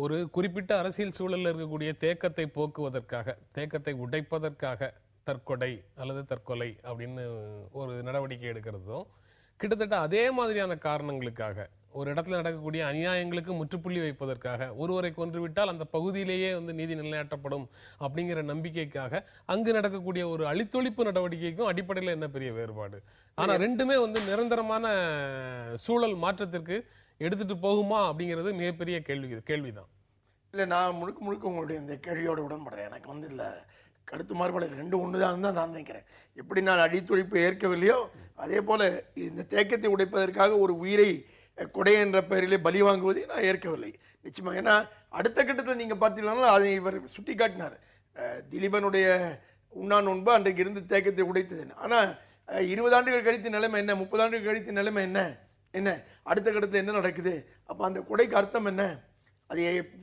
ஒரு குறிப்பிட்ட அரசியல் சூழலில் இருக்கக்கூடிய தேக்கத்தை போக்குவதற்காக, தேக்கத்தை உடைப்பதற்காக தற்கொலை அல்லது தற்கொலை அப்படின்னு ஒரு நடவடிக்கை எடுக்கிறதும், கிட்டத்தட்ட அதே மாதிரியான காரணங்களுக்காக ஒரு இடத்துல நடக்கக்கூடிய அநியாயங்களுக்கு முற்றுப்புள்ளி வைப்பதற்காக, ஒருவரை கொன்றுவிட்டால் அந்த பகுதியிலேயே நீதி நிலைநாட்டப்படும் அப்படிங்கிற நம்பிக்கைக்காக அங்கு நடக்கக்கூடிய ஒரு அழித்தொழிப்பு நடவடிக்கைக்கும் அடிப்படையில் என்ன பெரிய வேறுபாடு? ஆனா ரெண்டுமே நிரந்தரமான சூழல் மாற்றத்திற்கு எடுத்துட்டு போகுமா அப்படிங்கிறது மிகப்பெரிய கேள்விதான். இல்லை, நான் முழுக்க முழுக்க உங்களுடைய இந்த கேள்வியோட உடன்படுறேன். எனக்கு இல்லை கருத்து மாறுபாடு ரெண்டு ஒன்றுதான் தான் நான் நினைக்கிறேன். எப்படி நான் அடித்துழைப்பு ஏற்கவில்லையோ அதே போல இந்த தேக்கத்தை உடைப்பதற்காக ஒரு உயிரை கொடை என்ற பெயரிலே பலி வாங்குவதை நான் ஏற்கவில்லை நிச்சயமாக. ஏன்னா அடுத்த கட்டத்தில் நீங்கள் பார்த்தீங்கன்னா அதை இவர் சுட்டி காட்டினார். திலீபனுடைய உண்ணா நோன்பு அன்றைக்கு இருந்து தேக்கத்தை உடைத்தது. ஆனால் 20 ஆண்டுகள் கழித்த நிலைமை என்ன, 30 ஆண்டுகள் கழித்த நிலைமை என்ன அடுத்த கட்டத்தில் என்ன நடக்குது? அப்போ அந்த கொடைக்கு அர்த்தம் என்ன? அது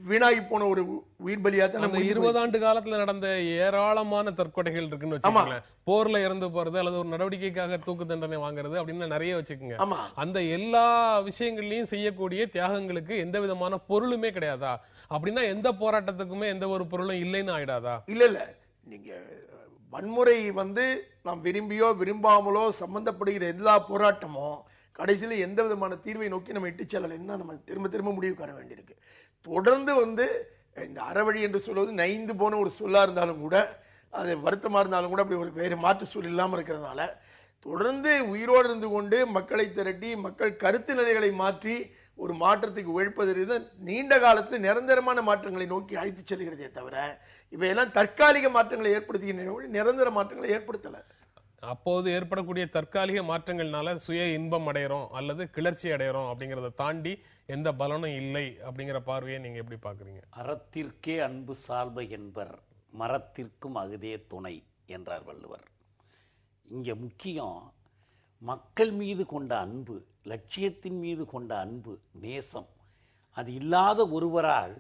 வீணாகி போன ஒரு உயிர் பலியா தான். 20 ஆண்டு காலத்துல நடந்த ஏராளமான தற்கொலைகள் இருக்குன்னு வச்சுக்கோங்க. போர்ல இறந்து போறது அல்லது ஒரு நடவடிக்கைக்காக தூக்கு தண்டனை வாங்குறது அப்படின்னு நிறைய வச்சுக்கோங்க. அந்த எல்லா விஷயங்கள்லயும் செய்யக்கூடிய தியாகங்களுக்கு எந்த விதமான பொருளுமே கிடையாதா? அப்படின்னா எந்த போராட்டத்துக்குமே எந்த ஒரு பொருளும் இல்லைன்னு ஆயிடாதா? இல்ல நீங்க வன்முறை நாம் விரும்பியோ விரும்பாமலோ சம்பந்தப்படுகிற எல்லா போராட்டமும் கடைசியில் எந்த விதமான தீர்வை நோக்கி நம்ம இட்டு செல்லலைன்னு நம்ம திரும்ப திரும்ப முடிவு காண வேண்டியிருக்கு. தொடர்ந்து இந்த அறவழி என்று சொல்வது நைந்து போன ஒரு சொல்லா இருந்தாலும் கூட, அது வருத்தமா இருந்தாலும் கூட, அப்படி ஒரு வேறு மாற்று சொல் இல்லாமல் இருக்கிறதுனால தொடர்ந்து உயிரோடு இருந்து கொண்டு மக்களை திரட்டி மக்கள் கருத்து நிலைகளை மாற்றி ஒரு மாற்றத்துக்கு உழைப்பது நீண்ட காலத்தில் நிரந்தரமான மாற்றங்களை நோக்கி அழைத்து செல்கிறதே தவிர இவையெல்லாம் தற்காலிக மாற்றங்களை ஏற்படுத்துகின்ற நிரந்தர மாற்றங்களை ஏற்படுத்தலை. அப்போது ஏற்படக்கூடிய தற்காலிக மாற்றங்கள்னால சுய இன்பம் அடைகிறோம் அல்லது கிளர்ச்சி அடைகிறோம் அப்படிங்கறத தாண்டி எந்த பலனும் இல்லை அப்படிங்கிற பார்வையை நீங்க எப்படி பாக்குறீங்க? அறத்திற்கே அன்பு சால்ப என்பர், மரத்திற்கும் அகுதே துணை என்றார் வள்ளுவர். இங்க முக்கியம் மக்கள் மீது கொண்ட அன்பு, லட்சியத்தின் மீது கொண்ட அன்பு, நேசம். அது இல்லாத ஒருவரால்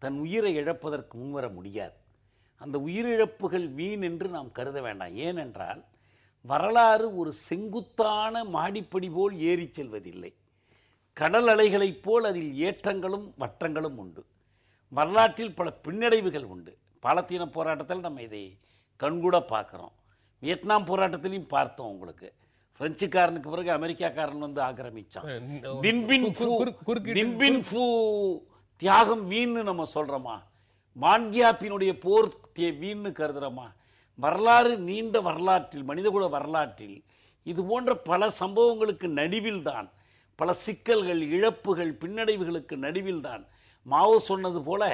தன் உயிரை இழப்பதற்கு முன்வர முடியாது. அந்த உயிரிழப்புகள் வீண் என்று நாம் கருத வேண்டாம். ஏனென்றால் வரலாறு ஒரு செங்குத்தான மாடிப்படி போல் ஏறி செல்வதில்லை. கடல் அலைகளைப் போல் அதில் ஏற்றங்களும் வற்றங்களும் உண்டு. வரலாற்றில் பல பின்னடைவுகள் உண்டு. பாலத்தீன போராட்டத்தில் நம்ம இதை கண்கூட பார்க்குறோம். வியட்நாம் போராட்டத்திலையும் பார்த்தோம். உங்களுக்கு பிரெஞ்சுக்காரனுக்கு பிறகு அமெரிக்காக்காரன் ஆக்கிரமிச்சான். தின்பின் ஃபூ தியாகம் வீண் நம்ம சொல்றோமா? மான்கியாப்பினுடைய போர் வீண் கருதுறோமா? வரலாறு, நீண்ட வரலாற்றில், மனிதகுல வரலாற்றில் இது போன்ற பல சம்பவங்களுக்கு நடுவில் தான், பல சிக்கல்கள், இழப்புகள், பின்னடைவுகளுக்கு நடுவில் தான் மாவோ சொன்னது போல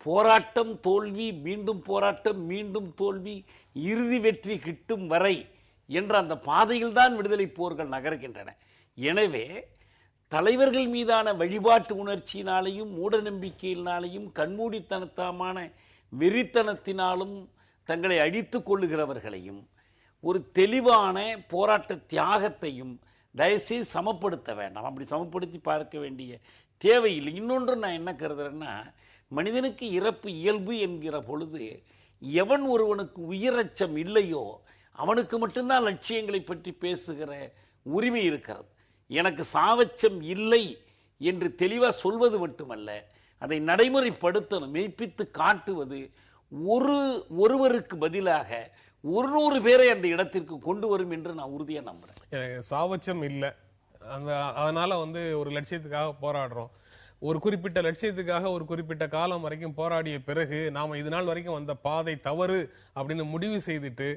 போராட்டம் தோல்வி, மீண்டும் போராட்டம், மீண்டும் தோல்வி, இறுதி வெற்றி கிட்டும் வரை என்ற அந்த பாதையில் தான் விடுதலை போர்கள் நகர்கின்றன. எனவே தலைவர்கள் மீதான வழிபாட்டு உணர்ச்சியினாலையும் மூட நம்பிக்கையினாலையும் கண்மூடித்தனத்தமான வெறித்தனத்தினாலும் தங்களை அழித்துக் கொள்ளுகிறவர்களையும் ஒரு தெளிவான போராட்ட தியாகத்தையும் தயவுசெய்து சமப்படுத்த வேண்டாம். அப்படி சமப்படுத்தி பார்க்க வேண்டிய தேவையில்லை. இன்னொன்று நான் என்ன கருதுறேன்னா, மனிதனுக்கு இறப்பு இயல்பு என்கிற பொழுது எவன் ஒருவனுக்கு உயிரச்சம் இல்லையோ அவனுக்கு மட்டும்தான் லட்சியங்களை பற்றி பேசுகிற உரிமை இருக்கிறது. எனக்கு சாவச்சம் இல்லை என்று தெளிவாக சொல்வது மட்டுமல்ல, அதை நடைமுறைப்படுத்தணும், மெய்ப்பித்து காட்டுவது. ஒருவருக்கு பதிலாக 100 பேரை அந்த இடத்திற்கு கொண்டு வரும் என்று நான் உறுதியா நம்புறேன். சாவச்சம் இல்லை, அதனால ஒரு லட்சியத்துக்காக போராடுறோம். ஒரு குறிப்பிட்ட லட்சியத்துக்காக ஒரு குறிப்பிட்ட காலம் வரைக்கும் போராடிய பிறகு நாம இது நாள் வரைக்கும் வந்த பாதை தவறு அப்படின்னு முடிவு செய்துட்டு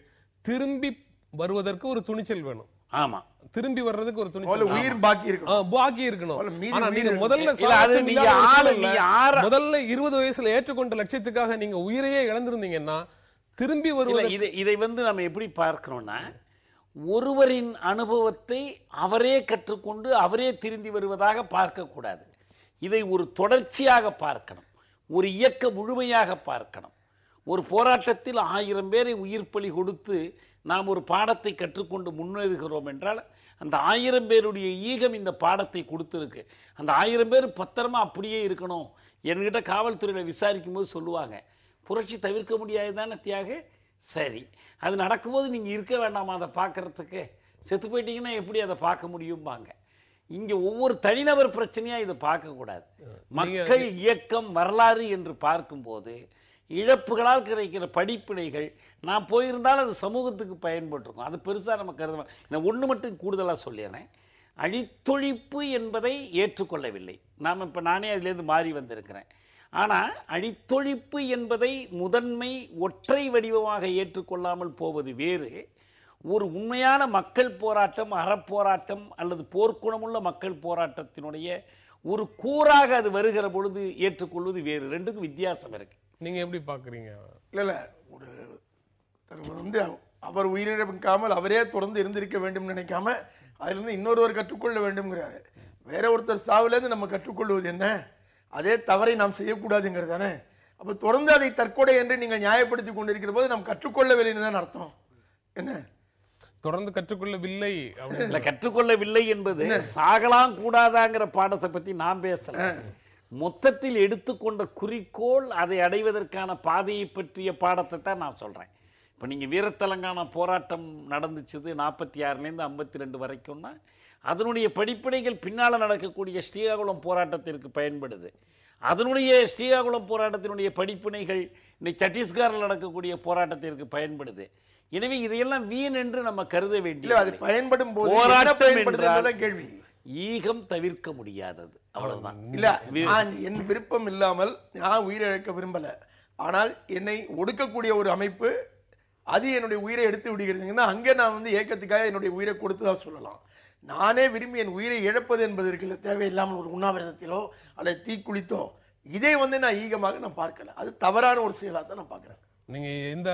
திரும்பி வருவதற்கு ஒரு துணிச்சல் வேணும். ஆமா, திரும்பி வர்றதுக்கு ஒரு துணிச்சல், உயிர் பாக்கி இருக்கணும். ஆனா நீங்க முதல்ல 20 வயசுல ஏற்றுக்கொண்ட லட்சியத்துக்காக நீங்க உயிரையே இழந்திருந்தீங்கன்னா திரும்பி வருவது. இதை நம்ம எப்படி பார்க்கணும்னா, ஒருவரின் அனுபவத்தை அவரே கற்றுக்கொண்டு அவரே திரும்பி வருவதாக பார்க்க கூடாது. இதை ஒரு தொடர்ச்சியாக பார்க்கணும், ஒரு இயக்க முழுமையாக பார்க்கணும். ஒரு போராட்டத்தில் 1000 பேரை உயிர் பலி கொடுத்து நாம் ஒரு பாடத்தை கற்றுக்கொண்டு முன்னேறுகிறோம் என்றால் அந்த 1000 பேருடைய ஈகம் இந்த பாடத்தை கொடுத்துருக்கு. அந்த 1000 பேர் பத்திரமா அப்படியே இருக்கணும். என்கிட்ட காவல்துறையில் விசாரிக்கும் போது சொல்லுவாங்க, புரட்சி தவிர்க்க முடியாது தானே தியாக, சரி அது நடக்கும்போது நீங்கள் இருக்க வேண்டாமா அதை பார்க்கறதுக்கு? செத்து போயிட்டீங்கன்னா எப்படி அதை பார்க்க முடியும்பாங்க. இங்க ஒவ்வொரு தனிநபர் பிரச்சனையா இதை பார்க்க கூடாது. மக்கள் இயக்கம் வரலாறு என்று பார்க்கும்போது இழப்புகளால் கிடைக்கிற படிப்பினைகள் நான் போயிருந்தாலும் அது சமூகத்துக்கு பயன்பட்டிருக்கும். அது பெருசா நம்ம கருத. நான் ஒண்ணு மட்டும் கூடுதலா சொல்லிடுறேன். அழித்தொழிப்பு என்பதை ஏற்றுக்கொள்ளவில்லை. நானே அதிலிருந்து மாறி வந்திருக்கிறேன். ஆனால் அழித்தொழிப்பு என்பதை முதன்மை ஒற்றை வடிவமாக ஏற்றுக்கொள்ளாமல் போவது வேறு. ஒரு உண்மையான மக்கள் போராட்டம், அறப்போராட்டம் அல்லது போர்க்குணமுள்ள மக்கள் போராட்டத்தினுடைய ஒரு கூறாக அது வருகிற பொழுது ஏற்றுக்கொள்வது வேறு. ரெண்டுக்கும் வித்தியாசம் இருக்கு. நீங்க எப்படி பாக்குறீங்க? இல்ல ஒரு வந்து அவர் உயிரிழக்காமல் அவரே தொடர்ந்து இருந்திருக்க வேண்டும் நினைக்காம அதுல இருந்து இன்னொருவர் கற்றுக்கொள்ள வேண்டும்ங்கிறாரு. வேற ஒருத்தர் சாவுலேருந்து நம்ம கற்றுக்கொள்வது என்ன? அதே தவறை நாம் செய்யக்கூடாதுங்கிறது தானே. அப்ப தொடர்ந்து அதை தற்கொலை என்று நீங்கள் நியாயப்படுத்தி கொண்டிருக்கிற போது நாம் கற்றுக்கொள்ளவில்லைன்னு தான் அர்த்தம். என்ன தொடர்ந்து கற்றுக்கொள்ளவில்லை? கற்றுக்கொள்ளவில்லை என்பது சாகலாம் கூடாதாங்கிற பாடத்தை பத்தி நான் பேசல. மொத்தத்தில் எடுத்துக்கொண்ட குறிக்கோள் அதை அடைவதற்கான பாதையை பற்றிய பாடத்தை தான் நான் சொல்றேன். இப்போ நீங்கள் வீரத்தெலங்கானா போராட்டம் நடந்துச்சுது 46லேருந்து 52 வரைக்கும்னா அதனுடைய படிப்பனைகள் பின்னால் நடக்கக்கூடிய ஸ்ரீகாகுளம் போராட்டத்திற்கு பயன்படுது. அதனுடைய ஸ்ரீகாகுளம் போராட்டத்தினுடைய படிப்பினைகள் இன்னைக்கு சத்தீஸ்கரில் நடக்கக்கூடிய போராட்டத்திற்கு பயன்படுது. எனவே இதையெல்லாம் வீண் என்று நம்ம கருத வேண்டிய பயன்படும் போது போராட்டம் என்றால் கேள்வி ஈகம் தவிர்க்க முடியாதது. அவ்வளவுதான். இல்ல, நான் என் விருப்பம் இல்லாமல் நான் உயிரிழக்க விரும்பல. ஆனால் என்னை ஒடுக்கக்கூடிய ஒரு அமைப்பு அது என்னுடைய உயிரை எடுத்து விடுகிறதுங்கன்னா அங்கே நான் வந்து ஏக்கத்துக்காக என்னுடைய உயிரை கொடுத்துதான் சொல்லலாம். நானே விரும்பி என் உயிரை இழப்பது என்பதற்கு தேவையில்லாமல் ஒரு உண்ணாவிரதத்திலோ அல்லது தீக்குளித்தோ இதை வந்து நான் ஈகமாக நான் பார்க்கல. அது தவறான ஒரு செயலாக தான் நான் பார்க்கிறேன். நீங்க எந்த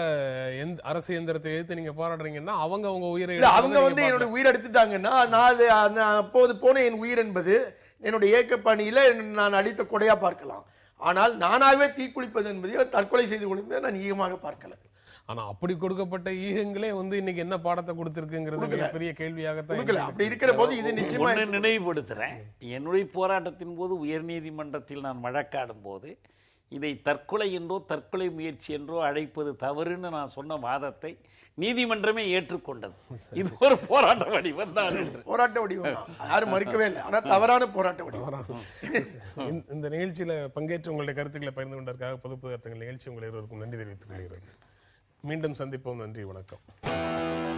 அரசு இயந்திரத்தை எதிர்த்து நீங்க போராடுறீங்கன்னா அவங்க உயிரை அவங்க வந்து என்னோட உயிரை எடுத்துட்டாங்கன்னா நான் அப்போது போன என் உயிர் என்பது என்னுடைய ஏக்க பணியில நான் அளித்த கொடையா பார்க்கலாம். ஆனால் நானாகவே தீக்குளிப்பது என்பதையோ தற்கொலை செய்து கொள்வதை நான் ஈகமாக பார்க்கல. ஆனா அப்படி கொடுக்கப்பட்ட ஈகங்களே வந்து இன்னைக்கு என்ன பாடத்தை கொடுத்திருக்குங்கிறது பெரிய கேள்வியாகத்தான். அப்படி இருக்கிற போது இது நிச்சயமா நினைவுபடுத்துறேன். என்னுடைய போராட்டத்தின் போது உயர்நீதிமன்றத்தில் நான் வழக்காடும் போது இதை தற்கொலை என்றோ தற்கொலை முயற்சி என்றோ அழைப்பது தவறுன்னு நான் சொன்ன வாதத்தை நீதிமன்றமே ஏற்றுக்கொண்டது. இது ஒரு போராட்ட வடிவம் தான். போராட்ட வடிவம் யாரும் மறுக்கவே இல்லை. ஆனா தவறான போராட்ட வடிவம். இந்த நிகழ்ச்சியில பங்கேற்று உங்களுடைய கருத்துக்களை பகிர்ந்து கொண்டதற்காக பொதுப்பு கருத்துக்கள் நிகழ்ச்சி உங்களை இருவருக்கும் நன்றி தெரிவித்துக் கொள்கிறேன். மீண்டும் சந்திப்போம். நன்றி, வணக்கம்.